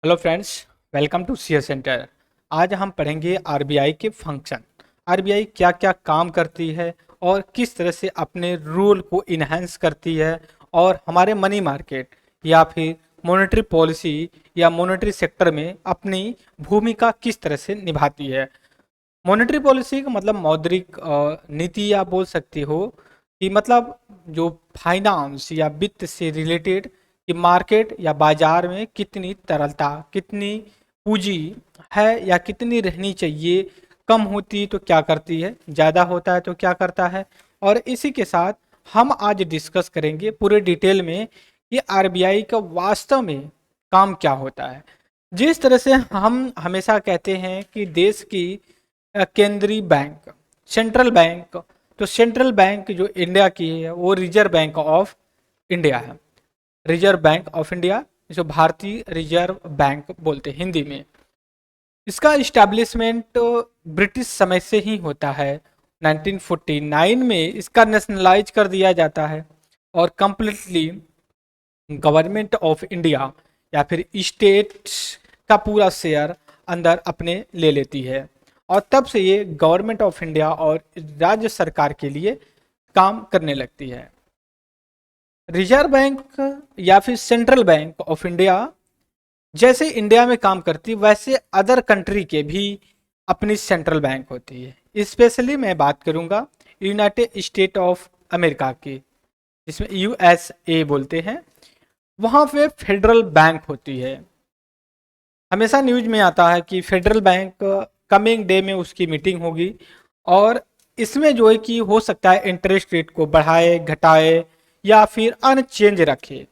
Hello friends, welcome to CA centre. आज हम पढ़ेंगे आरबीआई के फंक्शन। आरबीआई क्या क्या काम करती है और किस तरह से अपने रूल को इन्हेंस करती है और हमारे मनी मार्केट या फिर मॉनेटरी पॉलिसी या मॉनेटरी सेक्टर में अपनी भूमिका किस तरह से निभाती है। मॉनेटरी पॉलिसी का मतलब मौद्रिक नीति या बोल सकती हो कि मतलब जो फाइनेंस या वित्त से रिलेटेड कि मार्केट या बाजार में कितनी तरलता, कितनी पूंजी है या कितनी रहनी चाहिए, कम होती तो क्या करती है, ज़्यादा होता है तो क्या करता है। और इसी के साथ हम आज डिस्कस करेंगे पूरे डिटेल में कि आरबीआई का वास्तव में काम क्या होता है। जिस तरह से हम हमेशा कहते हैं कि देश की केंद्रीय बैंक, सेंट्रल बैंक, तो सेंट्रल बैंक जो इंडिया की है वो रिजर्व बैंक ऑफ इंडिया है। रिजर्व बैंक ऑफ इंडिया, जो भारतीय रिजर्व बैंक बोलते हैं हिंदी में। इसका इस्टेब्लिशमेंट ब्रिटिश समय से ही होता है। 1949 में इसका नेशनलाइज कर दिया जाता है और कंप्लीटली गवर्नमेंट ऑफ इंडिया या फिर स्टेट्स का पूरा शेयर अंदर अपने ले लेती है और तब से ये गवर्नमेंट ऑफ इंडिया और राज्य सरकार के लिए काम करने लगती है। रिजर्व बैंक या फिर सेंट्रल बैंक ऑफ इंडिया जैसे इंडिया में काम करती वैसे अदर कंट्री के भी अपनी सेंट्रल बैंक होती है। स्पेशली मैं बात करूंगा यूनाइटेड स्टेट ऑफ अमेरिका की, जिसमें यूएसए बोलते हैं। वहाँ पे फेडरल बैंक होती है। हमेशा न्यूज में आता है कि फेडरल बैंक कमिंग डे में उसकी मीटिंग होगी और इसमें जो है कि हो सकता है इंटरेस्ट रेट को बढ़ाए, घटाए या फिर अनचेंज रखे।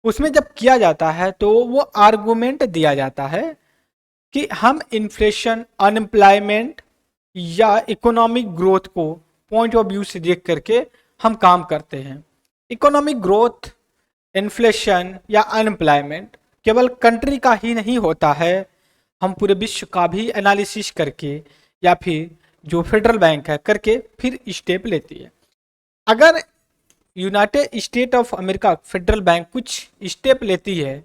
उसमें जब किया जाता है तो वो आर्गुमेंट दिया जाता है कि हम इन्फ्लेशन, अनएम्प्लॉयमेंट या इकोनॉमिक ग्रोथ को पॉइंट ऑफ व्यू से देख करके हम काम करते हैं। इकोनॉमिक ग्रोथ, इन्फ्लेशन या अनएम्प्लॉयमेंट केवल कंट्री का ही नहीं होता है, हम पूरे विश्व का भी एनालिसिस करके या फिर जो फेडरल बैंक है करके फिर स्टेप लेती है। अगर United state of America federal bank कुछ स्टेप लेती है,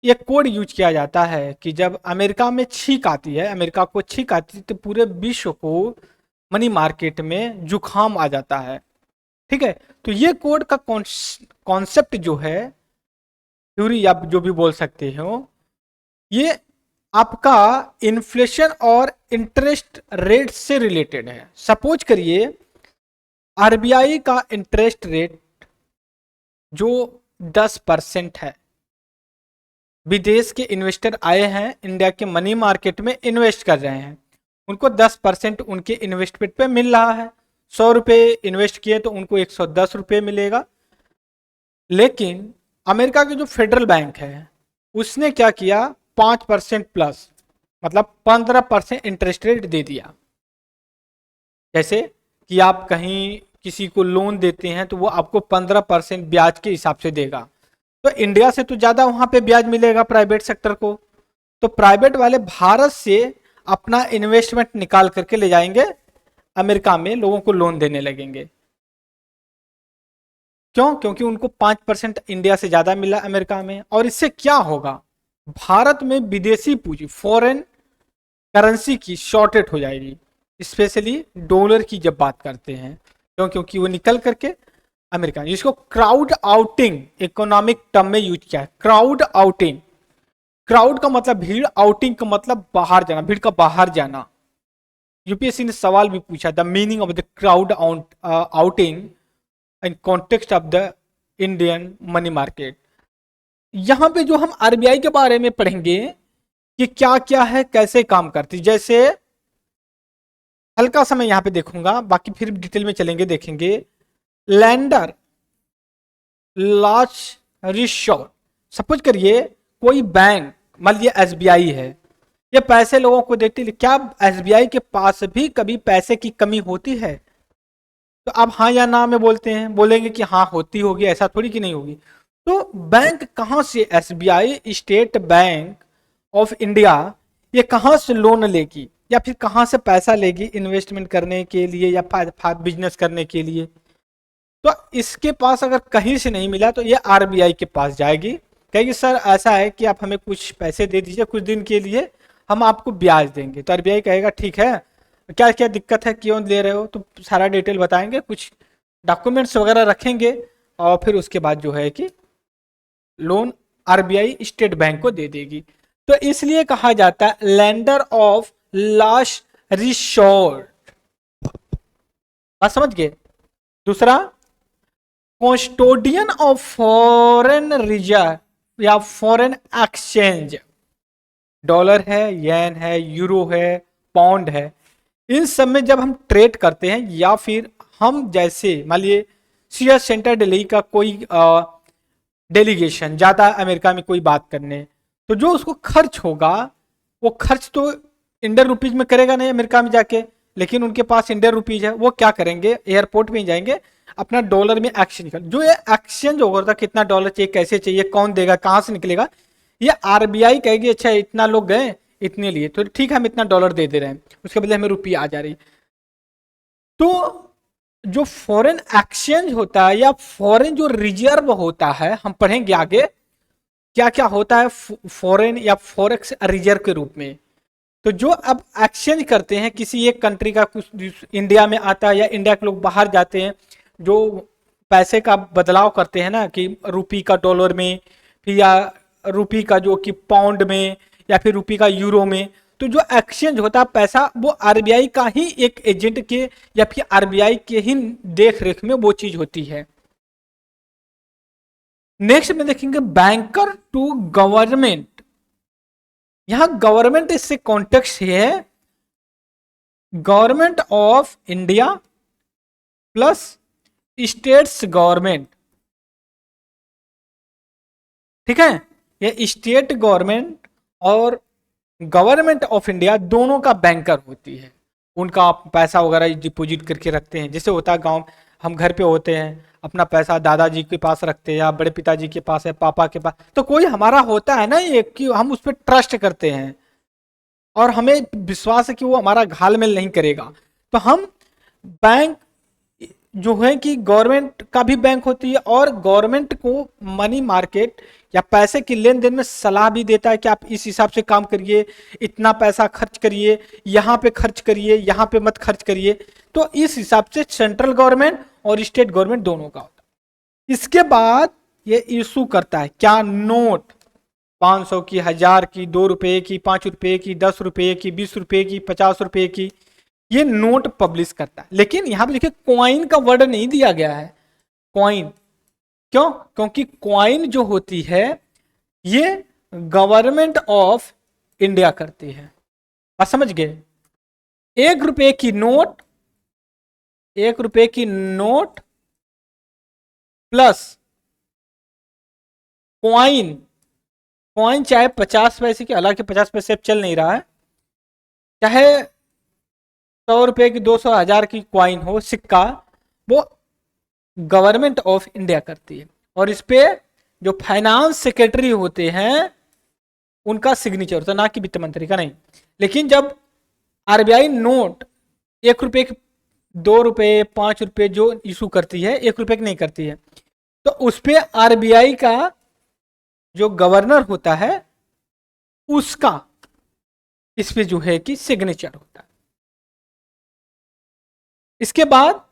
ये कोड यूज किया जाता है कि जब अमेरिका में छींक आती है, अमेरिका को छींक आती है तो पूरे विश्व को मनी मार्केट में जुखाम आ जाता है। ठीक है, तो ये कोड का कॉन्सेप्ट जो है, थ्योरी आप जो भी बोल सकते हो, ये आपका इन्फ्लेशन और इंटरेस्ट रेट से रिलेटेड है। सपोज करिए आरबीआई का इंटरेस्ट रेट जो 10% है, विदेश के इन्वेस्टर आए हैं इंडिया के मनी मार्केट में इन्वेस्ट कर रहे हैं, उनको 10% उनके इन्वेस्टमेंट पे मिल रहा है। 100 रुपये इन्वेस्ट किए तो उनको 110 रुपये मिलेगा। लेकिन अमेरिका के जो फेडरल बैंक है उसने क्या किया, 5% प्लस मतलब 15% इंटरेस्ट रेट दे दिया। जैसे कि आप कहीं किसी को लोन देते हैं तो वो आपको 15% ब्याज के हिसाब से देगा, तो इंडिया से तो ज़्यादा वहाँ पे ब्याज मिलेगा प्राइवेट सेक्टर को। तो प्राइवेट वाले भारत से अपना इन्वेस्टमेंट निकाल करके ले जाएंगे अमेरिका में, लोगों को लोन देने लगेंगे। क्यों? क्योंकि उनको 5% इंडिया से ज़्यादा मिला अमेरिका में। और इससे क्या होगा, भारत में विदेशी पूंजी, फॉरेन करेंसी की शॉर्टेज हो जाएगी, स्पेशली डॉलर की जब बात करते हैं। क्यों? क्योंकि वो निकल करके अमेरिका, जिसको क्राउड आउटिंग इकोनॉमिक टर्म में यूज किया है। क्राउड आउटिंग, क्राउड का मतलब भीड़, आउटिंग का मतलब बाहर जाना, भीड़ का बाहर जाना। यूपीएससी ने सवाल भी पूछा, the meaning of the crowd outing in context of the Indian money market. यहाँ पे जो हम आरबीआई के बारे में पढ़ेंगे कि क्या क्या है, कैसे काम करती, जैसे हल्का समय यहाँ पे देखूंगा, बाकी फिर डिटेल में चलेंगे देखेंगे। लैंडर लास्ट रिशोर्ट, सपोज करिए कोई बैंक, मान लीजिए एसबीआई है, ये पैसे लोगों को देती है। क्या एसबीआई के पास भी कभी पैसे की कमी होती है? तो आप हाँ या ना में बोलते हैं, बोलेंगे कि हाँ होती होगी, ऐसा थोड़ी कि नहीं होगी। तो बैंक कहाँ से, SBI state bank of India, ये कहाँ से लोन लेगी या फिर कहाँ से पैसा लेगी इन्वेस्टमेंट करने के लिए या बिजनेस करने के लिए? तो इसके पास अगर कहीं से नहीं मिला तो ये आरबीआई के पास जाएगी कहेगी सर ऐसा है कि आप हमें कुछ पैसे दे दीजिए कुछ दिन के लिए, हम आपको ब्याज देंगे। तो आरबीआई कहेगा ठीक है, क्या क्या दिक्कत है, क्यों ले रहे हो, तो सारा डिटेल बताएंगे, कुछ डॉक्यूमेंट्स वगैरह रखेंगे, और फिर उसके बाद जो है कि लोन आरबीआई स्टेट बैंक को दे देगी। तो इसलिए कहा जाता है लैंडर ऑफ लास्ट रिसोर्ट। बात समझ गए। दूसरा, कस्टोडियन ऑफ फॉरेन रिजर्व या फॉरेन एक्सचेंज। डॉलर है, येन है, यूरो है, पाउंड है, इन सब में जब हम ट्रेड करते हैं, या फिर हम जैसे मान लिए शेयर सेंटर दिल्ली का कोई डेलीगेशन जाता है अमेरिका में कोई बात करने, तो जो उसको खर्च होगा वो खर्च तो इंडियन रुपीज में करेगा नहीं अमेरिका में जाके, लेकिन उनके पास इंडियन रुपीज है, वो क्या करेंगे एयरपोर्ट में ही जाएंगे अपना डॉलर में एक्सचेंज कर। जो ये एक्सचेंज होगा कितना डॉलर चाहिए, कैसे चाहिए, कौन देगा, कहां से निकलेगा, ये आरबीआई कहेगी अच्छा इतना लोग गए इतने लिए, तो ठीक है हम इतना डॉलर दे दे रहे हैं, उसके बदले हमें रुपया आ जा रही। तो जो फॉरेन एक्सचेंज होता है या फॉरेन जो रिजर्व होता है, हम पढ़ेंगे आगे क्या क्या होता है फॉरेन या फॉरेक्स रिजर्व के रूप में। तो जो अब एक्सचेंज करते हैं किसी एक कंट्री का, कुछ इंडिया में आता है या इंडिया के लोग बाहर जाते हैं, जो पैसे का बदलाव करते हैं ना कि रुपी का डॉलर में, फिर या रुपी का जो कि पाउंड में, या फिर रुपी का यूरो में, तो जो एक्सचेंज होता है पैसा वो आरबीआई का ही एक एजेंट के या फिर आरबीआई के ही देख रेख में वो चीज होती है। नेक्स्ट में देखेंगे बैंकर टू गवर्नमेंट। यहां गवर्नमेंट इससे कॉन्टेक्स्ट है government of India plus states government. ठीक है, ये स्टेट गवर्नमेंट और गवर्नमेंट ऑफ इंडिया दोनों का बैंकर होती है, उनका पैसा वगैरह डिपॉजिट करके रखते हैं। जैसे होता है गांव, हम घर पे होते हैं अपना पैसा दादाजी के पास रखते हैं या बड़े पिताजी के पास है, पापा के पास, तो कोई हमारा होता है ना ये कि हम उस पर ट्रस्ट करते हैं और हमें विश्वास है कि वो हमारा घालमेल नहीं करेगा। तो हम बैंक जो है कि गवर्नमेंट का भी बैंक होती है और गवर्नमेंट को मनी मार्केट या पैसे की लेन देन में सलाह भी देता है कि आप इस हिसाब से काम करिए, इतना पैसा खर्च करिए, यहाँ पे खर्च करिए, यहाँ पे मत खर्च करिए। तो इस हिसाब से सेंट्रल गवर्नमेंट और स्टेट गवर्नमेंट दोनों का होता है। इसके बाद ये इशू करता है क्या, नोट, 500 की, 1000 की, 2 रुपए की, 5 रुपए की, 10 रुपए की, 20 रुपए की, 50 रुपए की, ये नोट पब्लिश करता है। लेकिन यहां पे देखिए कॉइन का वर्ड नहीं दिया गया है, कॉइन क्यों, क्योंकि कॉइन जो होती है ये गवर्नमेंट ऑफ इंडिया करती है। आप समझ गए। 1 रुपए की नोट, 1 रुपए की नोट प्लस कॉइन, कॉइन चाहे 50 पैसे की, हालांकि 50 पैसे अब चल नहीं रहा है, चाहे 100 रुपए की, 200, 1000 की कॉइन हो, सिक्का, वो गवर्नमेंट ऑफ इंडिया करती है। और इस पे जो फाइनेंस सेक्रेटरी होते हैं उनका सिग्नेचर होता है, ना कि वित्त मंत्री का नहीं। लेकिन जब आरबीआई नोट 1 रुपए की, 2 रुपए, 5 रुपए जो इशू करती है, 1 रुपए की नहीं करती है, तो उस पे आरबीआई का जो गवर्नर होता है उसका इस पे जो है कि सिग्नेचर होता है। इसके बाद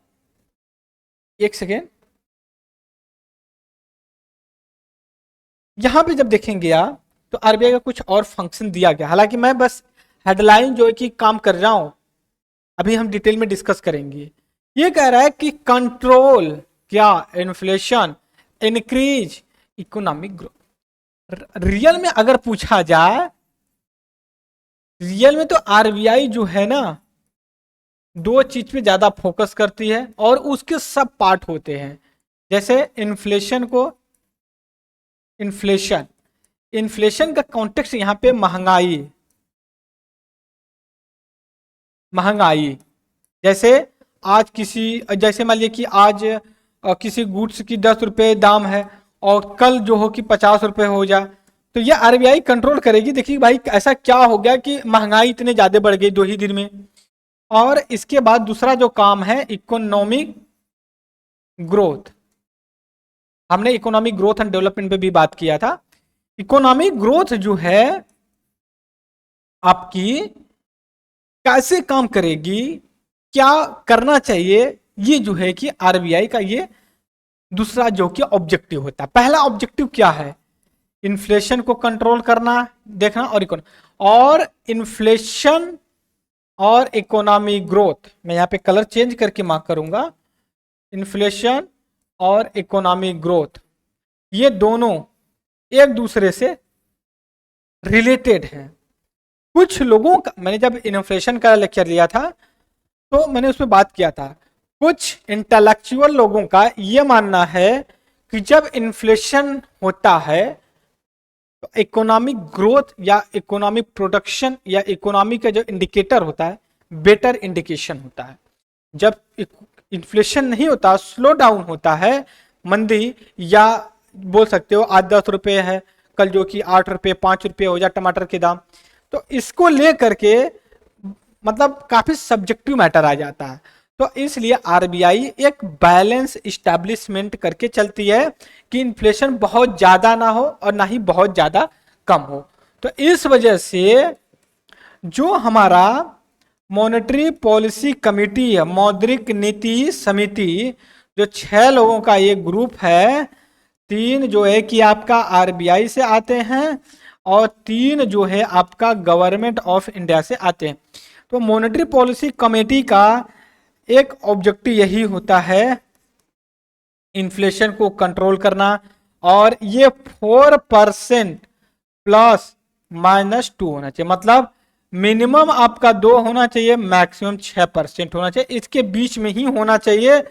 एक सेकेंड, यहां पे जब देखेंगे आप तो आरबीआई का कुछ और फंक्शन दिया गया, हालांकि मैं बस हेडलाइन जो है कि काम कर रहा हूं, अभी हम डिटेल में डिस्कस करेंगे। ये कह रहा है कि कंट्रोल क्या, inflation, increase economic growth. Real में अगर पूछा जाए, रियल में तो आरबीआई जो है ना 2 चीज पे ज्यादा फोकस करती है और उसके सब पार्ट होते हैं। जैसे इन्फ्लेशन को, इन्फ्लेशन, इन्फ्लेशन का कॉन्टेक्स्ट यहां पे महंगाई, महंगाई। जैसे आज किसी, जैसे मान लीजिए कि आज किसी गुड्स की 10 रुपए दाम है और कल जो हो कि 50 रुपए हो जाए, तो ये आरबीआई कंट्रोल करेगी, देखिए भाई ऐसा क्या हो गया कि महंगाई इतने ज्यादा बढ़ गई 2 ही दिन में। और इसके बाद दूसरा जो काम है इकोनॉमिक ग्रोथ, हमने इकोनॉमिक ग्रोथ एंड डेवलपमेंट पे भी बात किया था इकोनॉमिक ग्रोथ जो है आपकी कैसे काम करेगी, क्या करना चाहिए, ये जो है कि आरबीआई का ये दूसरा जो कि ऑब्जेक्टिव होता है। पहला ऑब्जेक्टिव क्या है, इन्फ्लेशन को कंट्रोल करना, देखना, और इन्फ्लेशन और इकोनॉमी ग्रोथ, मैं यहां पे कलर चेंज करके मार्क करूंगा, इन्फ्लेशन और इकोनॉमिक ग्रोथ ये दोनों एक दूसरे से रिलेटेड हैं। कुछ लोगों का, मैंने जब इन्फ्लेशन का लेक्चर लिया था तो मैंने उसमें बात किया था, कुछ इंटेलेक्चुअल लोगों का यह मानना है कि जब इन्फ्लेशन होता है तो इकोनॉमिक ग्रोथ या इकोनॉमिक प्रोडक्शन या इकोनॉमी का जो इंडिकेटर होता है बेटर इंडिकेशन होता है। जब इन्फ्लेशन नहीं होता, स्लो डाउन होता है, मंदी, या बोल सकते हो आज 10 रुपए है, कल जो कि 8 रुपए 5 रुपए हो जाए टमाटर के दाम, तो इसको लेकर के मतलब काफी सब्जेक्टिव मैटर आ जाता है। तो इसलिए आरबीआई एक बैलेंस इस्टेब्लिशमेंट करके चलती है कि इन्फ्लेशन बहुत ज्यादा ना हो और ना ही बहुत ज्यादा कम हो। तो इस वजह से जो हमारा मॉनेटरी पॉलिसी कमेटी है, मौद्रिक नीति समिति, जो 6 लोगों का ये ग्रुप है, 3 जो है कि आपका आरबीआई से आते हैं और 3 जो है आपका गवर्नमेंट ऑफ इंडिया से आते हैं। तो मॉनेटरी पॉलिसी कमेटी का एक ऑब्जेक्टिव यही होता है इन्फ्लेशन को कंट्रोल करना, और ये 4% प्लस -2 होना चाहिए, मतलब मिनिमम आपका 2 होना चाहिए, मैक्सिमम 6% होना चाहिए, इसके बीच में ही होना चाहिए।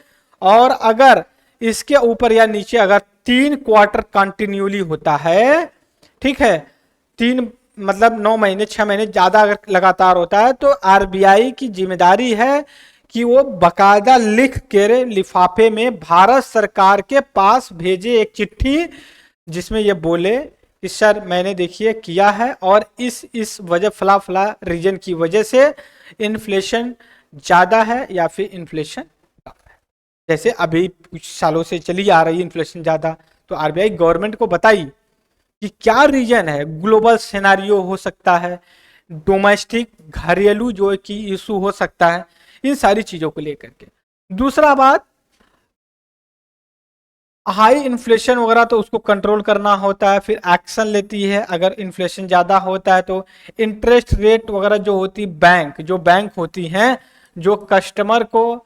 और अगर इसके ऊपर या नीचे अगर 3 क्वार्टर कंटिन्यूली होता है, ठीक है, 3 मतलब 9 महीने 6 महीने ज्यादा अगर लगातार होता है, तो आरबीआई की जिम्मेदारी है कि वो बकायदा लिख के लिफाफे में भारत सरकार के पास भेजे एक चिट्ठी, जिसमें ये बोले कि सर मैंने देखिए किया है और इस वजह फला फला रीजन की वजह से इन्फ्लेशन ज्यादा है या फिर इन्फ्लेशन कम है। जैसे अभी कुछ सालों से चली आ रही इन्फ्लेशन ज्यादा, तो आरबीआई गवर्नमेंट को बताई कि क्या रीजन है, ग्लोबल सिनेरियो हो सकता है, डोमेस्टिक घरेलू जो कि इशू हो सकता है, इन सारी चीजों को लेकर के। दूसरा बात, हाई इन्फ्लेशन वगैरह तो उसको कंट्रोल करना होता है, फिर एक्शन लेती है अगर इन्फ्लेशन ज्यादा होता है तो। इंटरेस्ट रेट वगैरह जो होती, बैंक होती हैं जो कस्टमर को,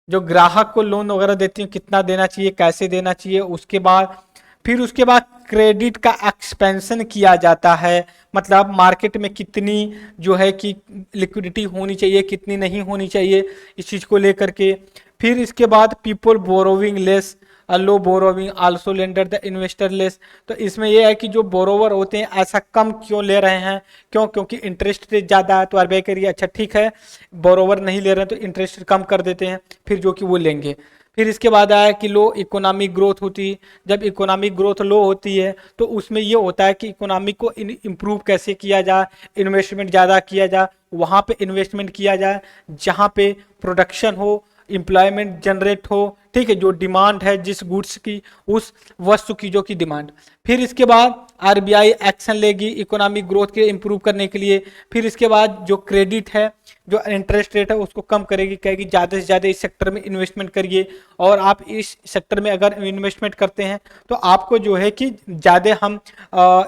जो ग्राहक को लोन वगैरह देती है, कितना देना चाहिए, कैसे देना चाहिए, उसके बाद क्रेडिट का एक्सपेंशन किया जाता है, मतलब मार्केट में कितनी जो है कि लिक्विडिटी होनी चाहिए, कितनी नहीं होनी चाहिए, इस चीज को लेकर के। फिर इसके बाद people borrowing less, low borrowing also lender the investor less. तो इसमें यह है कि जो बोरोवर होते हैं ऐसा कम क्यों ले रहे हैं, क्योंकि इंटरेस्ट रेट ज्यादा है, तो आरबीआई करिए अच्छा ठीक है बोरोवर नहीं ले रहे हैं तो इंटरेस्ट कम कर देते हैं, फिर जो कि वो लेंगे। फिर इसके बाद आया कि लो इकोनॉमिक ग्रोथ होती, जब इकोनॉमिक ग्रोथ लो होती है तो उसमें ये होता है कि इकोनॉमी को इम्प्रूव कैसे किया जाए, इन्वेस्टमेंट ज़्यादा किया जाए, वहाँ पे इन्वेस्टमेंट किया जाए जहाँ पे प्रोडक्शन हो, एम्प्लॉयमेंट जनरेट हो, ठीक है, जो डिमांड है जिस गुड्स की, उस वस्तु की जो की डिमांड। फिर इसके बाद आरबीआई एक्शन लेगी इकोनॉमिक ग्रोथ के इंप्रूव करने के लिए। फिर इसके बाद जो क्रेडिट है, जो इंटरेस्ट रेट है उसको कम करेगी, कहेगी ज़्यादा से ज़्यादा इस सेक्टर में इन्वेस्टमेंट करिए, और आप इस सेक्टर में अगर इन्वेस्टमेंट करते हैं तो आपको जो है कि ज़्यादा हम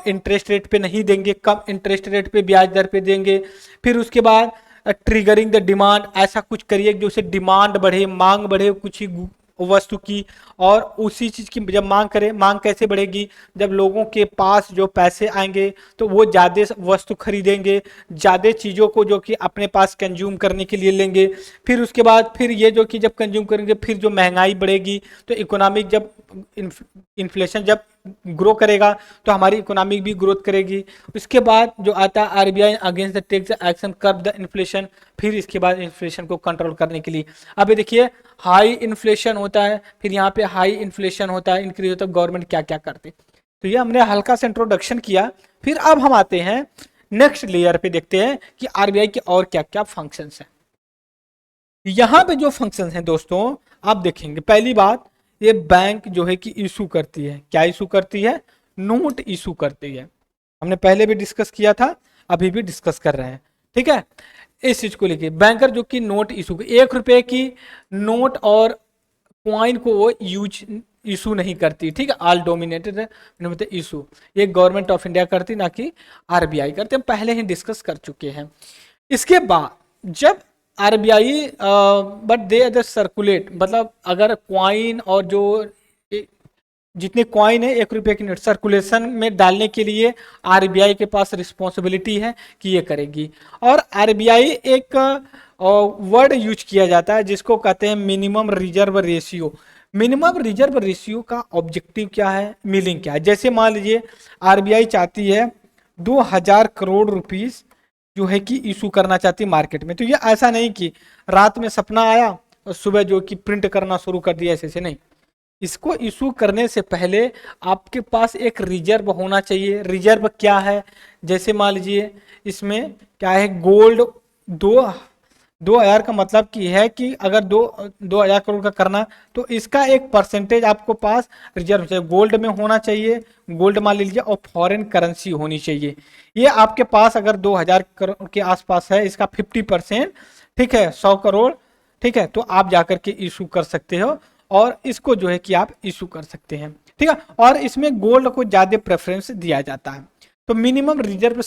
इंटरेस्ट रेट पे नहीं देंगे, कम इंटरेस्ट रेट पे ब्याज दर पे देंगे। फिर उसके बाद ट्रिगरिंग द डिमांड, ऐसा कुछ करिए जो से डिमांड बढ़े, मांग बढ़े कुछ ही वस्तु की, और उसी चीज की जब मांग करें, मांग कैसे बढ़ेगी, जब लोगों के पास जो पैसे आएंगे तो वो ज्यादा वस्तु खरीदेंगे, ज्यादा चीजों को जो कि अपने पास कंज्यूम करने के लिए लेंगे। फिर उसके बाद फिर ये जो कि जब कंज्यूम करेंगे फिर जो महंगाई बढ़ेगी, तो इकोनॉमिक जब इन्फ्लेशन जब ग्रो करेगा तो हमारी इकोनॉमिक भी ग्रोथ करेगी। उसके बाद जो आता है RBI against the takes action curb the inflation, फिर इसके बाद इन्फ्लेशन को कंट्रोल करने के लिए। अब देखिए हाई इन्फ्लेशन होता है, फिर यहाँ पे हाई इन्फ्लेशन होता है, इंक्रीज होता है, गवर्नमेंट क्या क्या करते, तो ये हमने हल्का सा इंट्रोडक्शन किया। फिर अब हम आते हैं नेक्स्ट लेयर पे, देखते हैं कि आरबीआई के और क्या क्या फंक्शंस हैं। यहाँ पे जो फंक्शंस हैं दोस्तों आप देखेंगे, पहली बात ये बैंक जो है कि इशू करती है, क्या इशू करती है, नोट इशू करती है। हमने पहले भी डिस्कस किया था, अभी भी डिस्कस कर रहे हैं, ठीक है। इस चीज को लेके बैंकर जो कि नोट इशू, 1 रुपए की नोट और कॉइन को वो यूज इशू नहीं करती, ठीक है। ऑल डोमिनेटेड इशू ये गवर्नमेंट ऑफ इंडिया करती, ना कि आरबीआई करती, हम पहले ही डिस्कस कर चुके हैं। इसके बाद जब RBI but they other circulate, मतलब अगर क्वाइन और जो जितने क्वाइन है 1 रुपए की नोट सर्कुलेशन में डालने के लिए आरबीआई के पास रिस्पॉन्सिबिलिटी है कि ये करेगी। और आरबीआई एक वर्ड यूज किया जाता है जिसको कहते हैं minimum reserve ratio. Minimum reserve ratio का ऑब्जेक्टिव क्या है, मीनिंग क्या है। जैसे मान लीजिए आरबीआई चाहती है 2000 करोड़ रुपीस जो है कि इशू करना चाहती है मार्केट में, तो ये ऐसा नहीं कि रात में सपना आया और सुबह जो कि प्रिंट करना शुरू कर दिया, ऐसे नहीं। इसको इशू करने से पहले आपके पास एक रिजर्व होना चाहिए। रिजर्व क्या है, जैसे मान लीजिए इसमें क्या है, गोल्ड 2000 का मतलब की है कि अगर 2000 करोड़ का करना तो इसका एक परसेंटेज आपको पास रिजर्व चाहिए, गोल्ड में होना चाहिए, गोल्ड मान लीजिए, और फॉरेन करेंसी होनी चाहिए। ये आपके पास अगर 2000 करोड़ के आसपास है, इसका 50%, ठीक है, 100 करोड़, ठीक है, तो आप जाकर के इशू कर सकते हो और इसको जो है कि आप इशू कर सकते हैं, ठीक है। और इसमें गोल्ड को ज्यादा प्रेफरेंस दिया जाता है। तो मिनिमम रिजर्व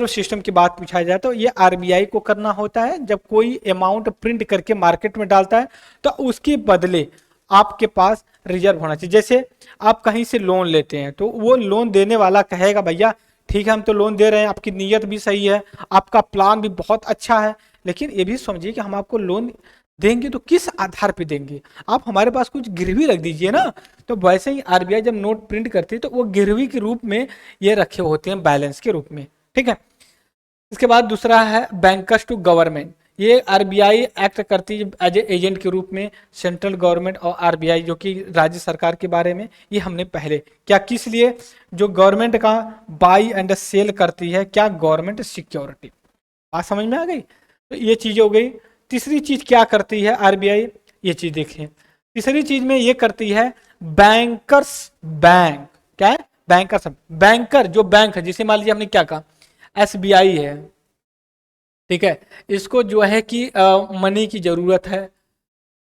सिस्टम की बात पूछा जाए तो ये आरबीआई को करना होता है। जब कोई अमाउंट प्रिंट करके मार्केट में डालता है तो उसके बदले आपके पास रिजर्व होना चाहिए। जैसे आप कहीं से लोन लेते हैं तो वो लोन देने वाला कहेगा भैया ठीक है हम तो लोन दे रहे हैं, आपकी नीयत भी सही है, आपका प्लान भी बहुत अच्छा है, लेकिन ये भी समझिए कि हम आपको लोन देंगे तो किस आधार पे देंगे, आप हमारे पास कुछ गिरवी रख दीजिए ना। तो वैसे ही आरबीआई जब नोट प्रिंट करती है तो वो गिरवी के रूप में ये रखे होते हैं, बैलेंस के रूप में, ठीक है। इसके बाद दूसरा है बैंकर्स टू गवर्नमेंट। ये आरबीआई एक्ट करती है एज ए एजेंट के रूप में सेंट्रल गवर्नमेंट और आरबीआई जो कि राज्य सरकार के बारे में, ये हमने पहले क्या किस लिए, जो गवर्नमेंट का बाई एंड सेल करती है, क्या गवर्नमेंट सिक्योरिटी। बात समझ में आ गई। तो ये चीज हो गई। तीसरी चीज क्या करती है आरबीआई, ये चीज देखिए। तीसरी चीज में ये करती है बैंकर्स बैंक। क्या है, बैंकर्स बैंकर जो बैंक है, जिसे मान लीजिए हमने क्या कहा एसबीआई है, ठीक है, इसको जो है कि मनी की जरूरत है,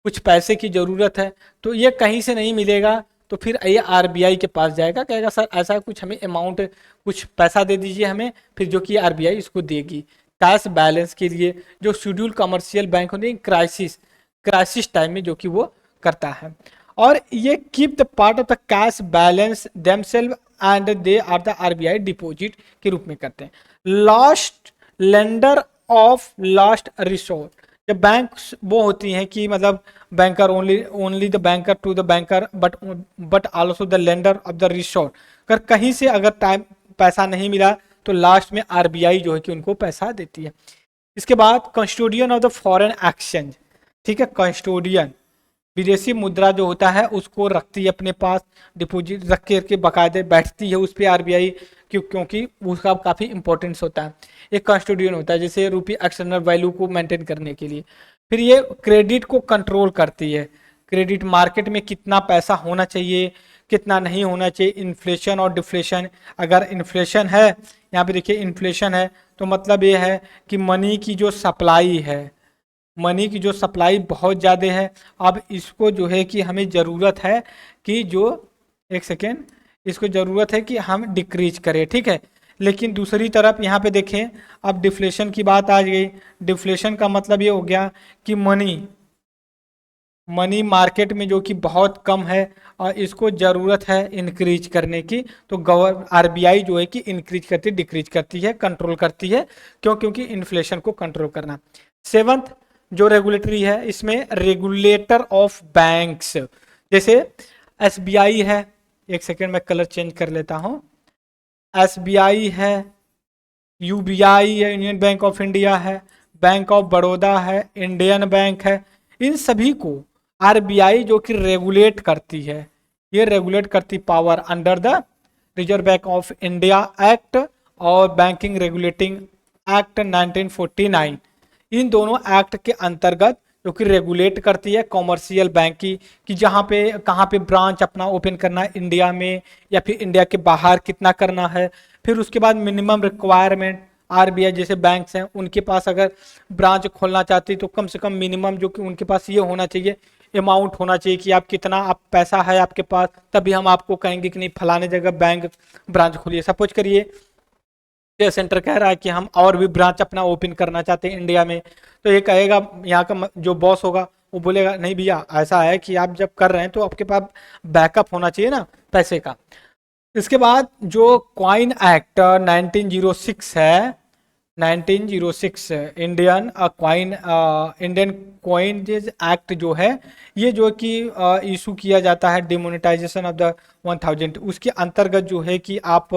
कुछ पैसे की जरूरत है, तो ये कहीं से नहीं मिलेगा, तो फिर ये आरबीआई के पास जाएगा, कहेगा सर ऐसा कुछ हमें अमाउंट कुछ पैसा दे दीजिए हमें, फिर जो कि आरबीआई इसको देगी कैश बैलेंस के लिए। जो शेड्यूल कमर्शियल बैंक होते क्राइसिस टाइम में जो कि वो करता है। और ये keep the part of the cash balance themself and they are the RBI deposit के रूप में करते हैं। Last lender of last resort, जब बैंक वो होती हैं कि मतलब banker only the banker to the banker but also the lender of the resort. अगर कहीं से अगर टाइम पैसा नहीं मिला तो लास्ट में आरबीआई जो है कि उनको पैसा देती है। इसके बाद custodian of the foreign exchange, ठीक है, कस्टोडियन विदेशी मुद्रा जो होता है उसको रखती है अपने पास, डिपॉजिट रख के बकायदे बैठती है उस पर आरबीआई, क्योंकि उसका काफ़ी इंपॉर्टेंस होता है। एक कस्टोडियन होता है जैसे रुपये एक्सटर्नल वैल्यू को मेंटेन करने के लिए। फिर ये क्रेडिट को कंट्रोल करती है, क्रेडिट मार्केट में कितना पैसा होना चाहिए कितना नहीं होना चाहिए, इन्फ्लेशन और डिफ्लेशन। अगर इन्फ्लेशन है, यहाँ पे देखिए इन्फ्लेशन है, तो मतलब ये है कि मनी की जो सप्लाई है, मनी की जो सप्लाई बहुत ज़्यादा है। अब इसको जो है कि हमें ज़रूरत है कि जो एक सेकेंड, इसको ज़रूरत है कि हम डिक्रीज करें, ठीक है। लेकिन दूसरी तरफ यहाँ पे देखें, अब डिफ्लेशन की बात आ गई। डिफ्लेशन का मतलब ये हो गया कि मनी मार्केट में जो कि बहुत कम है और इसको ज़रूरत है इंक्रीज करने की, तो आरबीआई जो है कि इंक्रीज करती डिक्रीज करती है, कंट्रोल करती है, क्योंकि इन्फ्लेशन को कंट्रोल करना। सेवंथ जो रेगुलेटरी है, इसमें रेगुलेटर ऑफ बैंक्स, जैसे एसबीआई है, एक सेकेंड मैं कलर चेंज कर लेता हूं, एसबीआई है, यूबीआई है, यूनियन बैंक ऑफ इंडिया है, बैंक ऑफ बड़ौदा है, इंडियन बैंक है, इन सभी को आरबीआई जो कि रेगुलेट करती है। ये रेगुलेट करती power under the reserve bank of India act और बैंकिंग रेगुलेटिंग एक्ट 1949, इन दोनों एक्ट के अंतर्गत जो कि रेगुलेट करती है कॉमर्शियल बैंक की, कि जहाँ पे कहाँ पे ब्रांच अपना ओपन करना है इंडिया में या फिर इंडिया के बाहर कितना करना है। फिर उसके बाद मिनिमम रिक्वायरमेंट, आरबीआई जैसे बैंक्स हैं उनके पास अगर ब्रांच खोलना चाहती तो कम से कम मिनिमम जो कि उनके पास ये होना चाहिए, अमाउंट होना चाहिए कि आप कितना आप पैसा है आपके पास, तभी हम आपको कहेंगे कि नहीं फलाने जगह बैंक ब्रांच खोलिए। सपोज करिए शेयर सेंटर कह रहा है कि हम और भी ब्रांच अपना ओपन करना चाहते हैं इंडिया में, तो ये कहेगा यहाँ का जो बॉस होगा वो बोलेगा नहीं भैया ऐसा है कि आप जब कर रहे हैं तो आपके पास बैकअप होना चाहिए ना पैसे का। इसके बाद जो क्वाइन एक्ट 1906 है, 1906 Indian coin Indian coinage act जो है, ये जो कि इशू किया जाता है डिमोनेटाइजेशन ऑफ द 1000, उसके अंतर्गत जो है कि आप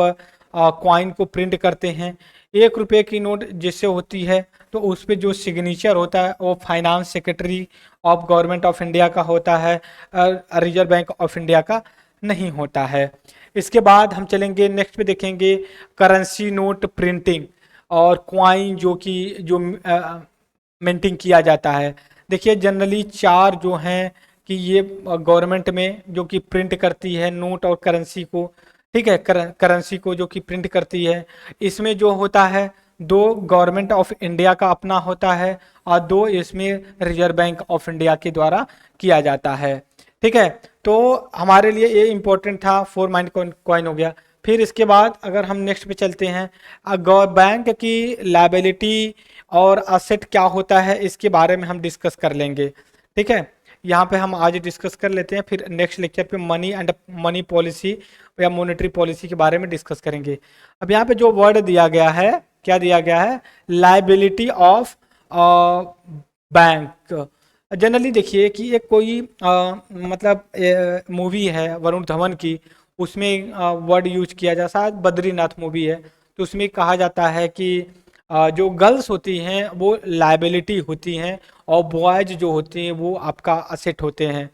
क्वाइन को प्रिंट करते हैं। 1 रुपये की नोट जिससे होती है तो उस पर जो सिग्नेचर होता है वो finance secretary of government of India का होता है, रिजर्व बैंक ऑफ इंडिया का नहीं होता है। इसके बाद हम चलेंगे नेक्स्ट पे देखेंगे करेंसी नोट प्रिंटिंग और क्वाइन जो कि जो मिंटिंग किया जाता है। देखिए जनरली 4 जो हैं कि ये गवर्नमेंट में जो कि प्रिंट करती है नोट और करेंसी को, ठीक है, करेंसी को जो कि प्रिंट करती है। इसमें जो होता है 2 गवर्नमेंट ऑफ इंडिया का अपना होता है और 2 इसमें रिजर्व बैंक ऑफ इंडिया के द्वारा किया जाता है, ठीक है। तो हमारे लिए ये इंपॉर्टेंट था, 4 माइंड कॉइन हो गया। फिर इसके बाद अगर हम नेक्स्ट पे चलते हैं, बैंक की लायबिलिटी और असेट क्या होता है इसके बारे में हम डिस्कस कर लेंगे, ठीक है। यहाँ पे हम आज डिस्कस कर लेते हैं, फिर नेक्स्ट लेक्चर पे मनी एंड मनी पॉलिसी या मॉनेटरी पॉलिसी के बारे में डिस्कस करेंगे। अब यहाँ पे जो वर्ड दिया गया है, क्या दिया गया है, लायबिलिटी ऑफ बैंक। जनरली देखिए कि एक कोई मतलब मूवी है वरुण धवन की, उसमें वर्ड यूज किया जा, शायद बद्रीनाथ मूवी है, तो उसमें कहा जाता है कि जो गर्ल्स होती हैं वो लायबिलिटी होती हैं और बॉयज जो होते हैं वो आपका असेट होते हैं।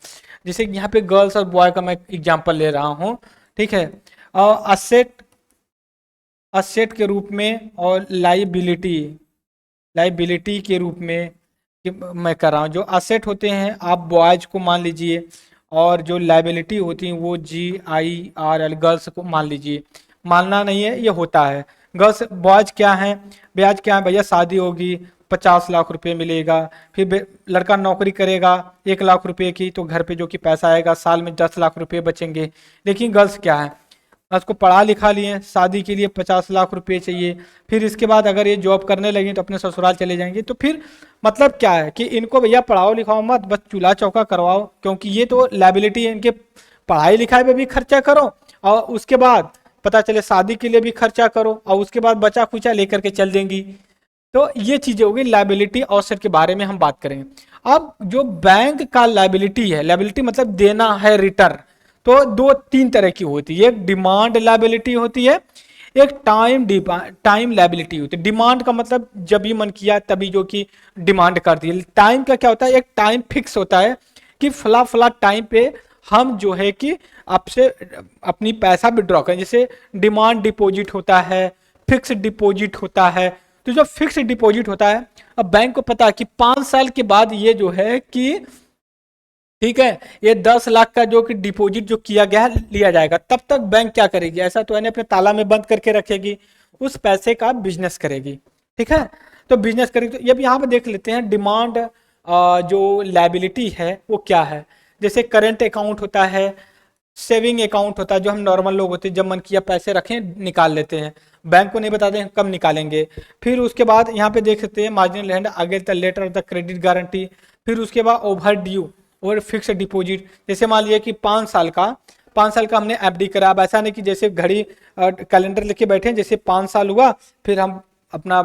जैसे यहाँ पे गर्ल्स और बॉय का मैं एग्जांपल ले रहा हूँ, ठीक है। असेट असेट के रूप में और लाइबिलिटी लाइबिलिटी के रूप में मैं कर रहा हूँ। जो असेट होते हैं आप बॉयज को मान लीजिए और जो लाइबिलिटी होती हैं वो GIRL गर्ल्स को मान लीजिए। मानना नहीं है, ये होता है। गर्ल्स बॉयज क्या हैं, ब्याज क्या है भैया, शादी होगी 50 लाख रुपए मिलेगा, फिर लड़का नौकरी करेगा 1 लाख रुपए की, तो घर पे जो कि पैसा आएगा साल में 10 लाख रुपए बचेंगे। लेकिन गर्ल्स क्या है, उसको पढ़ा लिखा लिए, शादी के लिए 50 लाख रुपए चाहिए, फिर इसके बाद अगर ये जॉब करने लगी तो अपने ससुराल चले जाएंगे। तो फिर मतलब क्या है कि इनको भैया पढ़ाओ लिखाओ मत, बस चूल्हा चौका करवाओ, क्योंकि ये तो लायबिलिटी है इनके, पढ़ाई लिखाई पे भी खर्चा करो और उसके बाद पता चले शादी के लिए भी खर्चा करो और उसके बाद बचा खुचा लेकर के चल देंगी। तो ये चीजें होगी लायबिलिटी और असेट के बारे में हम बात करेंगे। अब जो बैंक का लायबिलिटी है, लायबिलिटी मतलब देना है रिटर्न, तो 2-3 तरह की होती है। एक डिमांड लायबिलिटी होती है, एक टाइम लायबिलिटी होती है। डिमांड का मतलब जब भी मन किया तभी जो कि डिमांड करती है। टाइम का क्या होता है, एक टाइम फिक्स होता है कि फला फला टाइम पे हम जो है कि आपसे अपनी पैसा विड्रॉ करें। जैसे डिमांड डिपॉजिट होता है, फिक्स डिपॉजिट होता है। तो जो फिक्स डिपॉजिट होता है, अब बैंक को पता है कि 5 साल के बाद ये जो है कि ठीक है ये 10 लाख का जो कि डिपॉजिट जो किया गया है लिया जाएगा। तब तक बैंक क्या करेगी, ऐसा तो है अपने ताला में बंद करके रखेगी, उस पैसे का बिजनेस करेगी, ठीक है। तो बिजनेस करेगी। तो अब यहाँ पे देख लेते हैं डिमांड जो लायबिलिटी है वो क्या है। जैसे करेंट अकाउंट होता है, सेविंग अकाउंट होता है, जो हम नॉर्मल लोग होते हैं जब मन किया पैसे रखें निकाल लेते हैं, बैंक को नहीं बताते हैं कब निकालेंगे। फिर उसके बाद यहाँ पे देख सकते हैं मार्जिनल हैंड, आगे the letter of the credit guarantee. फिर उसके बाद ओवर ड्यू और फिक्स डिपॉजिट। जैसे मान लिया कि 5 साल का हमने FD करा। अब ऐसा नहीं कि जैसे घड़ी कैलेंडर लेके बैठे, जैसे 5 साल हुआ फिर हम अपना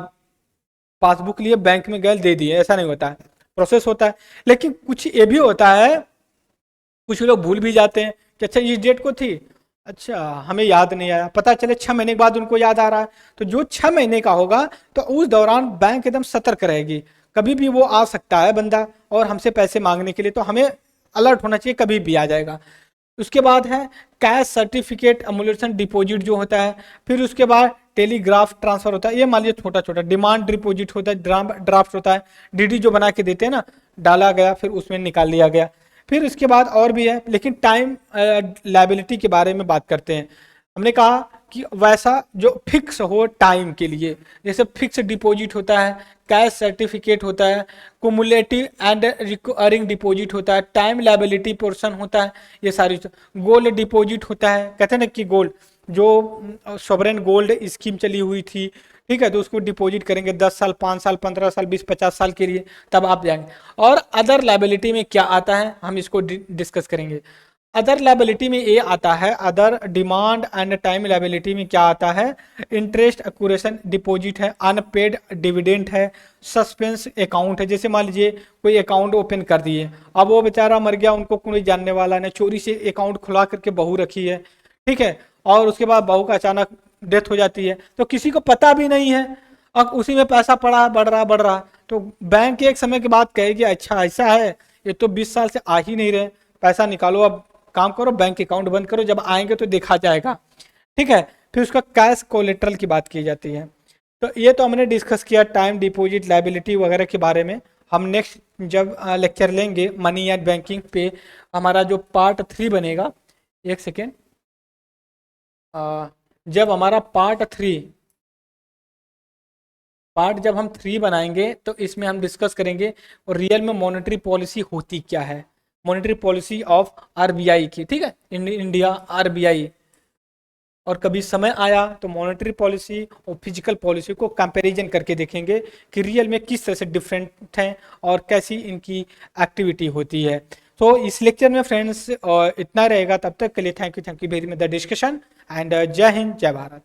पासबुक लिए बैंक में गए दे दिए, ऐसा नहीं होता है, प्रोसेस होता है। लेकिन कुछ ये भी होता है, कुछ लोग भूल भी जाते हैं कि अच्छा इस डेट को थी, अच्छा हमें याद नहीं आया, पता चले 6 महीने के बाद उनको याद आ रहा है। तो जो 6 महीने का होगा तो उस दौरान बैंक एकदम सतर्क रहेगी, कभी भी वो आ सकता है बंदा और हमसे पैसे मांगने के लिए, तो हमें अलर्ट होना चाहिए, कभी भी आ जाएगा। उसके बाद है कैश सर्टिफिकेट एमुलेशन डिपॉजिट जो होता है। फिर उसके बाद टेलीग्राफ ट्रांसफर होता है, ये मान लीजिए छोटा छोटा। डिमांड डिपॉजिट होता है, ड्राफ्ट होता है, डीडी जो बना के देते हैं ना, डाला गया फिर उसमें निकाल लिया गया। फिर इसके बाद और भी है, लेकिन टाइम लायबिलिटी के बारे में बात करते हैं। हमने कहा कि वैसा जो फिक्स हो टाइम के लिए, जैसे फिक्स डिपॉजिट होता है, कैश सर्टिफिकेट होता है, कुमुलेटिव एंड रिकरिंग डिपॉजिट होता है, टाइम लायबिलिटी पोर्शन होता है, ये सारी। गोल्ड डिपॉजिट होता है, कहते हैं ना कि गोल्ड जो सॉवरेन गोल्ड स्कीम चली हुई थी, ठीक है, तो उसको डिपॉजिट करेंगे 10 साल, 5 साल, 15 साल, 20-50 साल के लिए, तब आप जाएंगे। और अदर लायबिलिटी में क्या आता है हम इसको डिस्कस करेंगे। अदर लायबिलिटी में ये आता है, other demand and time liability में क्या आता है, इंटरेस्ट एक्यूरेशन डिपॉजिट है, अनपेड डिविडेंड है, सस्पेंस अकाउंट है। जैसे मान लीजिए कोई अकाउंट ओपन कर दिए, अब वो बेचारा मर गया, उनको कोई जानने वाला नहीं, चोरी से अकाउंट खुला करके बहू रखी है, ठीक है, और उसके बाद बहू का अचानक डेथ हो जाती है, तो किसी को पता भी नहीं है, अब उसी में पैसा पड़ा बढ़ रहा, तो बैंक एक समय के बाद कहेगी अच्छा ऐसा है, ये तो 20 साल से आ ही नहीं रहे, पैसा निकालो, अब काम करो, बैंक अकाउंट बंद करो, जब आएंगे तो देखा जाएगा, ठीक है। फिर उसका कैश कोलेट्रल की बात की जाती है। तो ये तो हमने डिस्कस किया टाइम डिपॉजिट लायबिलिटी वगैरह के बारे में। हम नेक्स्ट जब लेक्चर लेंगे मनी एंड बैंकिंग पे, हमारा जो पार्ट 3 बनेगा, एक सेकेंड, जब हमारा पार्ट जब हम 3 बनाएंगे तो इसमें हम डिस्कस करेंगे और रियल में मॉनेटरी पॉलिसी होती क्या है, मॉनेटरी पॉलिसी ऑफ आरबीआई की, ठीक है, इंडिया आरबीआई। और कभी समय आया तो मॉनेटरी पॉलिसी और फिजिकल पॉलिसी को कंपैरिजन करके देखेंगे कि रियल में किस तरह से डिफरेंट हैं और कैसी इनकी एक्टिविटी होती है। तो इस लेक्चर में फ्रेंड्स इतना रहेगा, तब तक के लिए thank you very much the discussion and जय हिंद जय भारत।